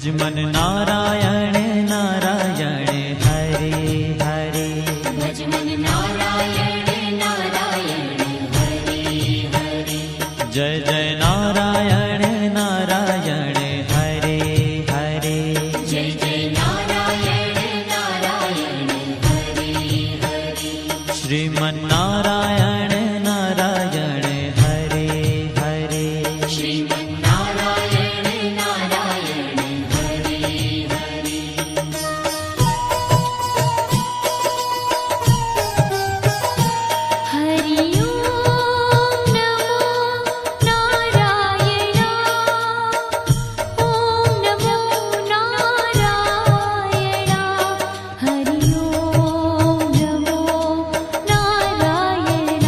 भज मन नारायण नारायण हरे हरे। भज मन नारायण नारायण हरे हरे। जय जय नारायण नारायण हरे हरे। जय जय नारायण नारायण हरे हरे। श्रीमन नारायण नारायण हरे हरे। श्रीमन नारायण नारायण हरे हरे। हरि ओम नमो नारायण। ओम नमो नारायण। हरि ओम नमो नारायण।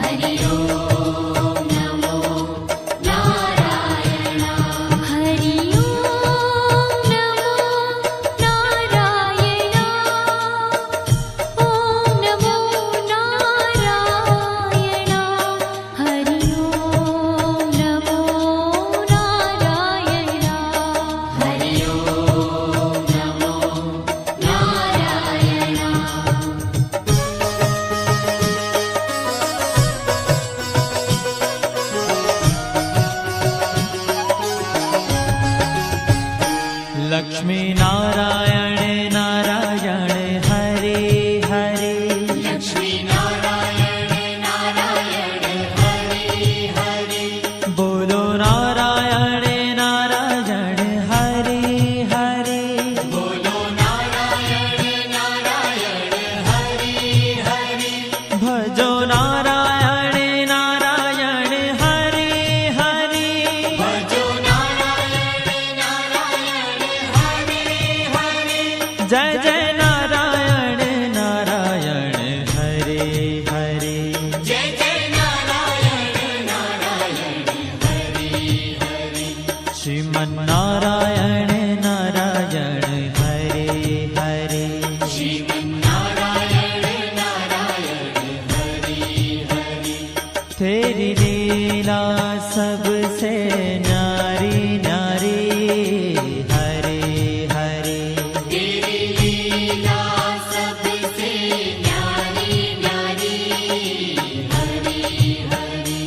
हरि ओम नमो नारायण। हरि ओम नमो नारायण। ओम नमो नारायण। हरि ओम नमो नारायण। हरि ओम नमो नारायण। लक्ष्मी नारायण नारायण हरे हरे। लक्ष्मी नारायण नारायण हरे हरे। बोलो नारायण नारायण हरे हरे। बोलो नारायण नारायण हरे हरे। भजो नारायण नारायण हरे हरे। भजो नारायण नारायण हरे हरे। जय जय नारायण नारायण हरे हरे। जय जय नारायण नारायण हरे हरे। श्रीमन नारायण नारायण हरे हरे। श्रीमन नारायण नारायण हरे हरे। तेरी लीला सबसे न्यारी न्यारी हरे हरे। तेरी लीला सबसे न्यारी न्यारी हरे हरे।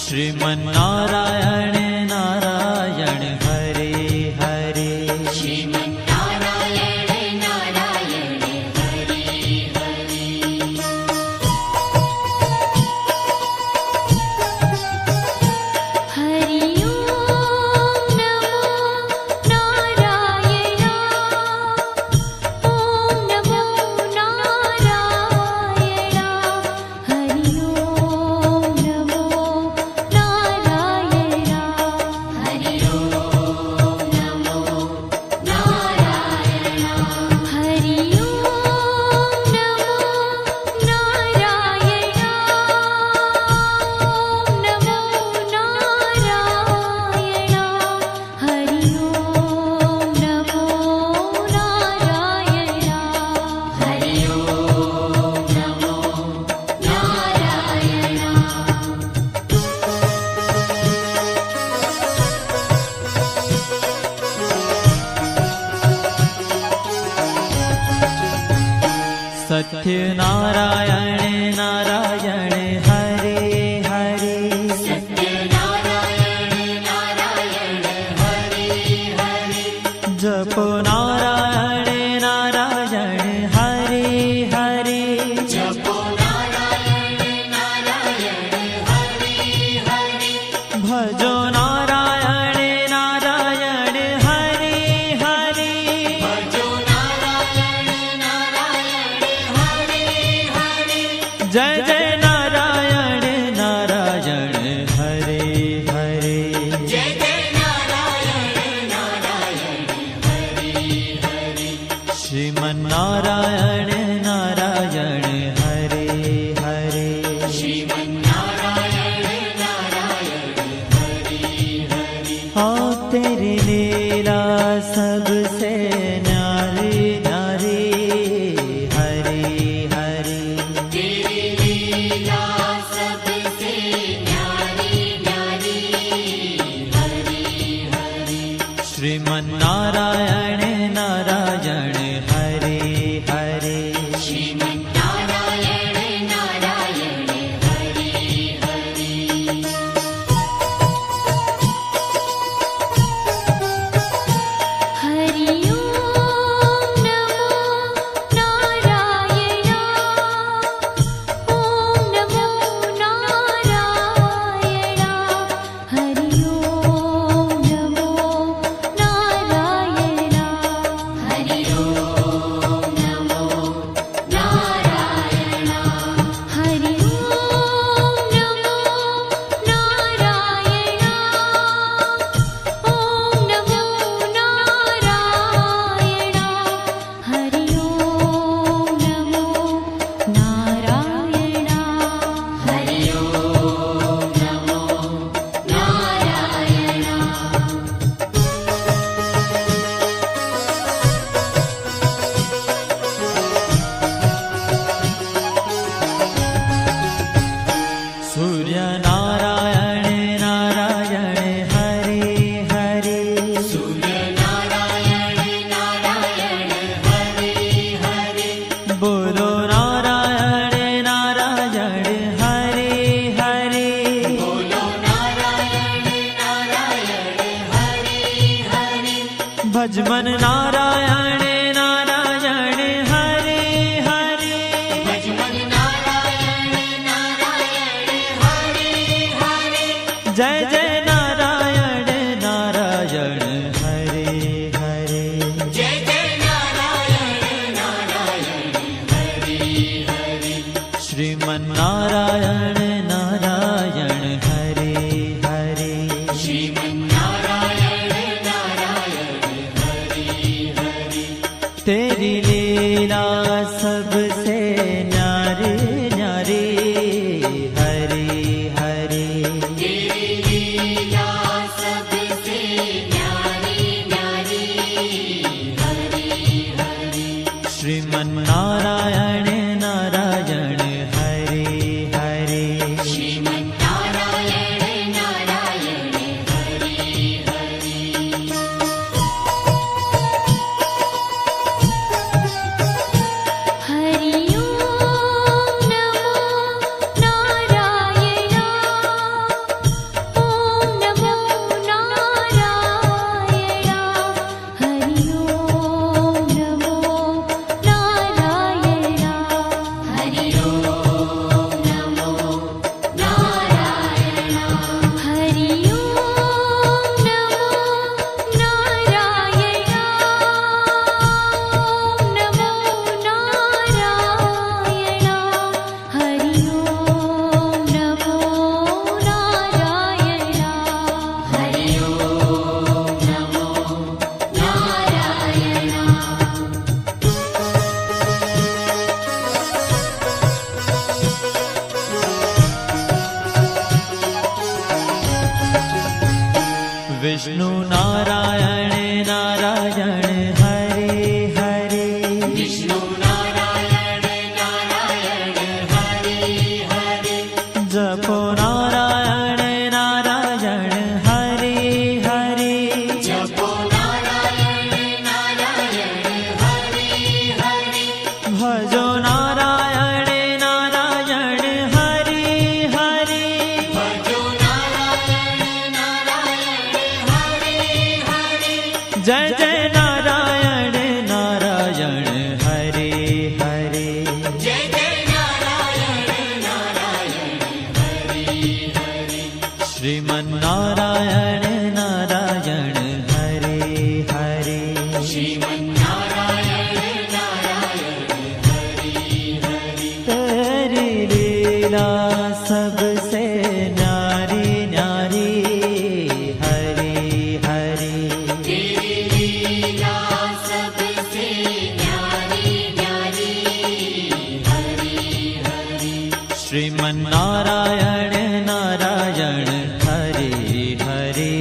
श्रीमन नारायण नारायण हरे हरे। श्रीमन नारायण नारायण हरे हरे। हरि ओम नमो नारायण। ओम नमो नारायण। हरि ओम नमो नारायण। हरि ओम नमो नारायण। हरि ओम नमो नारायण। ओम नमो नारायण। हरि ओम नमो नारायण। हरि ओम नमो सत्य नारायण नारायण हरे हरे। सत्य नारायण नारायण हरे हरे। जपो नारायण नारायण हरे हरे। जपो नारायण नारायण हरे हरे। भजो नारायण नारायण हरे हरे। भजो नारायण नारायण हरे हरे। जय जय नारायण नारायण हरे हरे। जय जय नारायण नारायण हरे हरे। श्रीमन नारायण नारायण हरे हरे। श्रीमन नारायण नारायण हरे हरे। हाँ तेरी लीला सबसे न्यारी न्यारी हरे हरे। तेरी लीला सबसे न्यारी न्यारी हरे हरे। श्रीमन्नारायण नारायण हरे हरे श्रीमन्नारायण नारायण हरि हरि हरि ओम नमो नारायण ओम नमो नारायण हरि ओम नमो नारायण हरि ओम नमो नारायण हरि ओम नमो नारायण ओम नमो नारायण हरि ओम नमो नारायण हरि ओम नमो नारायण सूर्य नारायण नारायण हरे हरे सूर्य नारायण नारायण हरि हरि बोलो नारायण नारायण हरे हरे बोलो नारायण नारायण हरि हरि भजमन नारायण नारायण हरे हरे भजमन नारायण नारायण हरि हरि जय जय नारायण नारायण हरे हरे जय जय नारायण नारायण हरि हरि श्रीमन्नारायण नारायण हरे हरे श्रीमन्नारायण नारायण हरि हरि तेरी लीला सबसे न्यारी न्यारी हरे हरे तेरी लीला सबसे न्यारी न्यारी हरि हरि श्रीमन्नारायण नारायण हरे हरे श्रीमन्नारायण नारायण हरि हरि हरि ओम नमो नारायण ओम नमो नारायण हरि ओम नमो नारायण हरि ओम नमो नारायण हरि ओम नमो नारायण ओम नमो नारायण हरि ओम नमो नारायण हरि ओम नमो नारायण विष्णु नारायण नारायण हरे हरे विष्णु नारायण नारायण हरि हरि जपो नारायण नारायण हरे हरे जपो नारायण नारायण हरि हरि भजो नारायण नारायण हरे हरे भजो नारायण नारायण हरि हरि जय जय नारायण नारायण हरे हरे जय जय नारायण नारायण हरि हरि श्रीमन्नारायण नारायण हरे हरे श्रीमन्नारायण नारायण हरि हरि तेरी लीला सबसे न्यारी न्यारी हरे हरे तेरी लीला सबसे न्यारी न्यारी हरि हरि श्रीमन्नारायण नारायण हरे हरे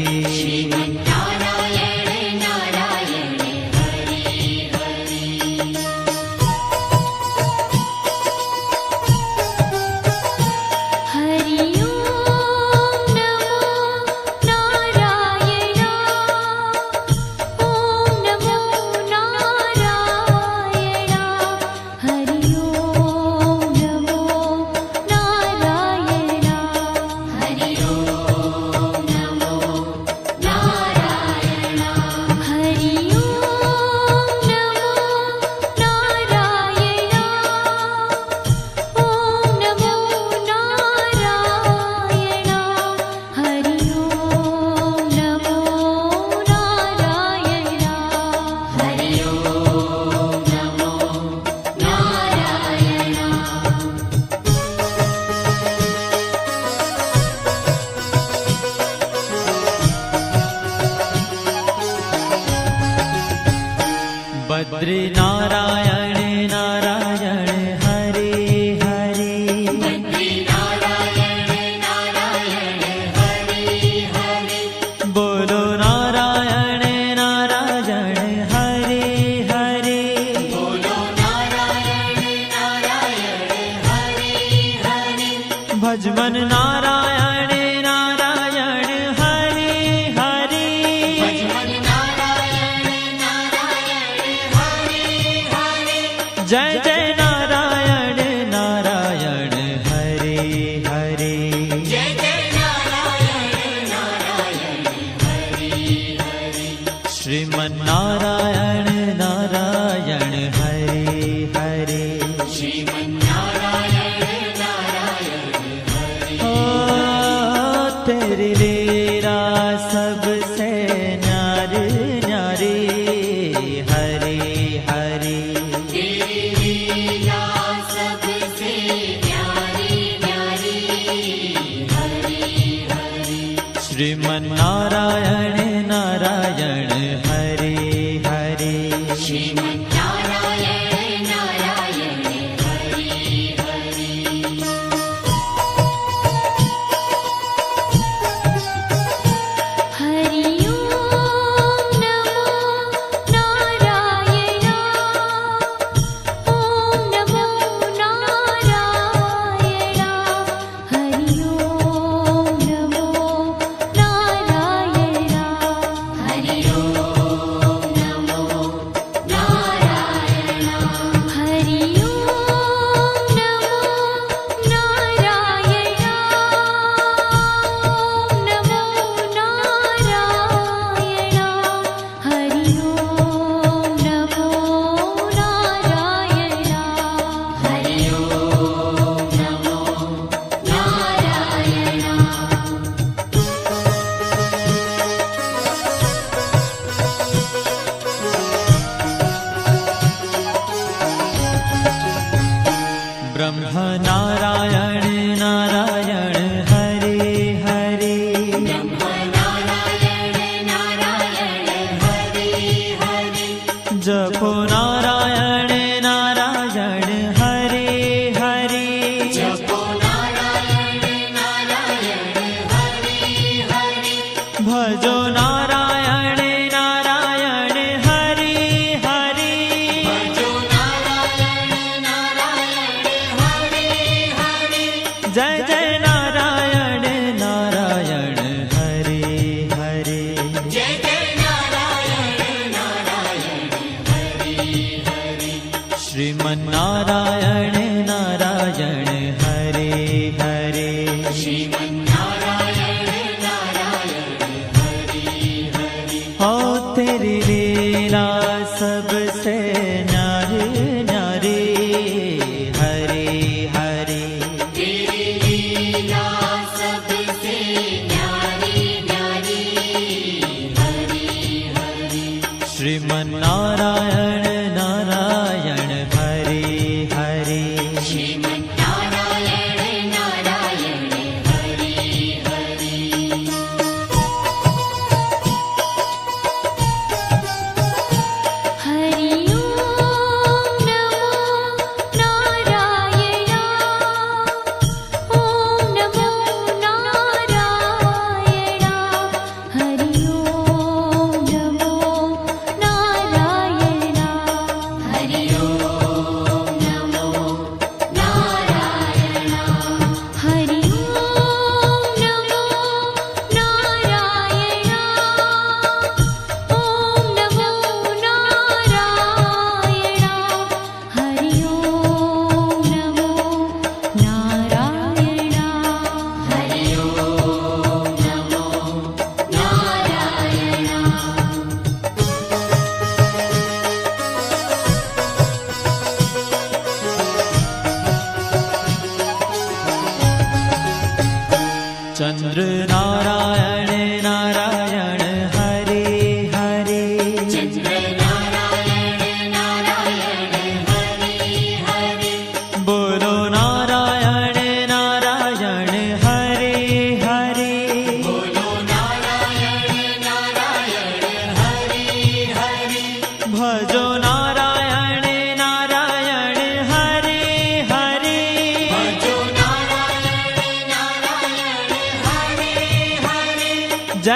बद्री नारायण नारायण हरे हरे बद्री नारायण नारायण हरे हरे बोलो नारायण नारायण हरे हरे बोलो नारायण नारायण हरे हरे भजमन नारायण नारायण हरे हरे भजमन नारायण नारायण हरे हरे जय जय नारायण नारायण हरे हरे जय जय नारायण नारायण हरे हरे श्रीमन नारायण नारायण हरे हरे श्रीमन्नारायण नारायण हरे ओ तेरी लीला सबसे न्यारी न्यारी हरे हरे तेरी लीला सबसे न्यारी न्यारी हरे हरे श्रीमन नारायण नारायण हरे हरे श्रीमन्नारायण नारायण हरे हरे हरि ओम नमो नारायण ओम नमो नारायण हरि ओम नमो नारायण हरि ओम नमो नारायण हरि ओम नमो नारायण ओम नमो नारायण हरि ओम नमो नारायण हरि ओम नमो नारायण ब्रह्म नारायण नारायण हरे हरे नारायण नारायण हरे हरे जपो नारायण नारायण हरे हरे जपो नारायण नारायण हरे हरे भजो नारायण नारायण हरे हरे भजो नारायण नारायण हरे हरे जय जय नारायण नारायण हरे हरे जय जय नारायण नारायण हरे हरे श्रीमन नारायण नारायण हरे हरे श्रीमन्नारायण नारायण हरे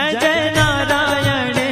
जय जय नारायण